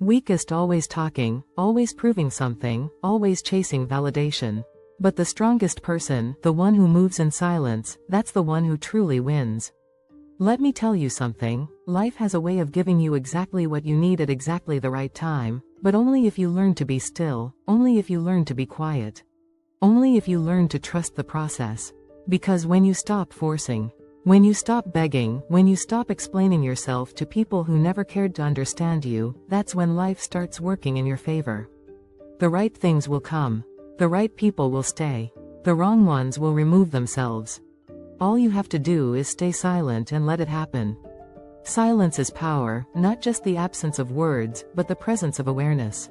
Weakest always talking, always proving something, always chasing validation. But the strongest person, the one who moves in silence, that's the one who truly wins. Let me tell you something, life has a way of giving you exactly what you need at exactly the right time, but only if you learn to be still, only if you learn to be quiet. Only if you learn to trust the process. Because when you stop forcing, when you stop begging, when you stop explaining yourself to people who never cared to understand you, that's when life starts working in your favor. The right things will come. The right people will stay. The wrong ones will remove themselves. All you have to do is stay silent and let it happen. Silence is power, not just the absence of words, but the presence of awareness.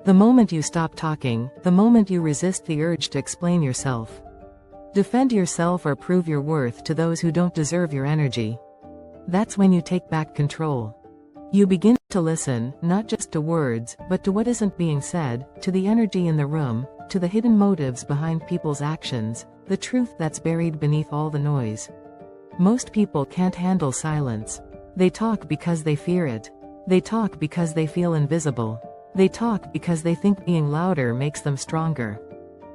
The moment you stop talking, the moment you resist the urge to explain yourself, defend yourself or prove your worth to those who don't deserve your energy, that's when you take back control. You begin to listen, not just to words, but to what isn't being said, to the energy in the room, to the hidden motives behind people's actions, the truth that's buried beneath all the noise. Most people can't handle silence. They talk because they fear it. They talk because they feel invisible. They talk because they think being louder makes them stronger.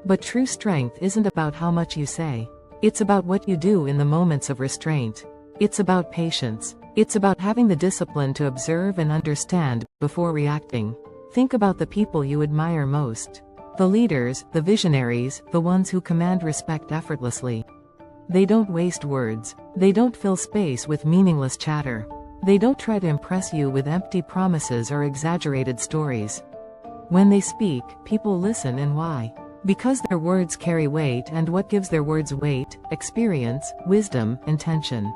But true strength isn't about how much you say. It's about what you do in the moments of restraint. It's about patience. It's about having the discipline to observe and understand before reacting. Think about the people you admire most. The leaders, the visionaries, the ones who command respect effortlessly. They don't waste words. They don't fill space with meaningless chatter. They don't try to impress you with empty promises or exaggerated stories. When they speak, people listen, and why? Because their words carry weight, and what gives their words weight? Experience, wisdom, intention.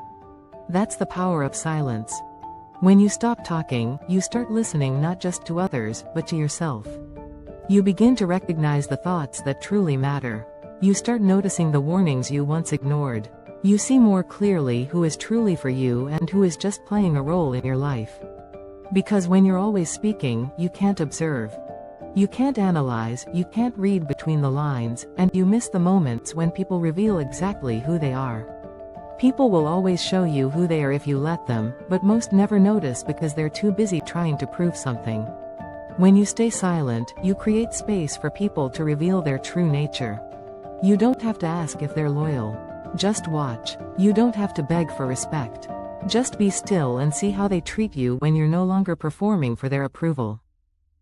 That's the power of silence. When you stop talking, you start listening not just to others, but to yourself. You begin to recognize the thoughts that truly matter. You start noticing the warnings you once ignored. You see more clearly who is truly for you and who is just playing a role in your life. Because when you're always speaking, you can't observe. You can't analyze, you can't read between the lines, and you miss the moments when people reveal exactly who they are. People will always show you who they are if you let them, but most never notice because they're too busy trying to prove something. When you stay silent, you create space for people to reveal their true nature. You don't have to ask if they're loyal. Just watch. You don't have to beg for respect. Just be still and see how they treat you when you're no longer performing for their approval.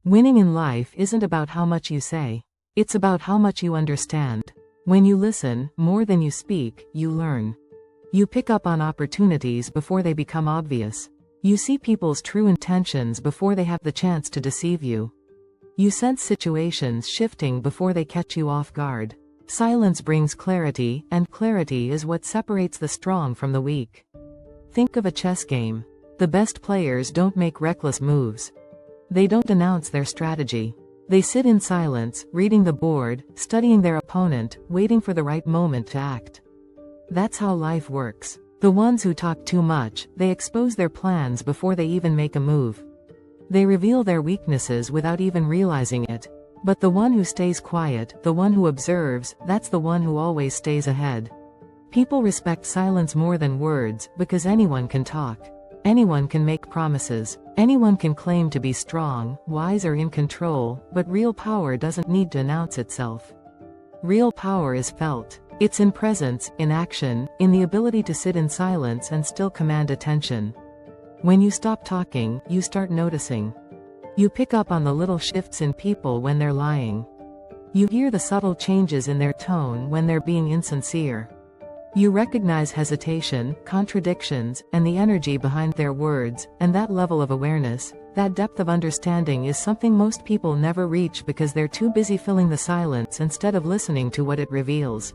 Winning in life isn't about how much you say. It's about how much you understand. When you listen, more than you speak, you learn. You pick up on opportunities before they become obvious. You see people's true intentions before they have the chance to deceive you. You sense situations shifting before they catch you off guard. Silence brings clarity, and clarity is what separates the strong from the weak. Think of a chess game. The best players don't make reckless moves. They don't announce their strategy. They sit in silence, reading the board, studying their opponent, waiting for the right moment to act. That's how life works. The ones who talk too much, they expose their plans before they even make a move. They reveal their weaknesses without even realizing it. But the one who stays quiet, the one who observes, that's the one who always stays ahead. People respect silence more than words, because anyone can talk. Anyone can make promises. Anyone can claim to be strong, wise, or in control, but real power doesn't need to announce itself. Real power is felt. It's in presence, in action, in the ability to sit in silence and still command attention. When you stop talking, you start noticing. You pick up on the little shifts in people when they're lying. You hear the subtle changes in their tone when they're being insincere. You recognize hesitation, contradictions, and the energy behind their words, and that level of awareness, that depth of understanding is something most people never reach because they're too busy filling the silence instead of listening to what it reveals.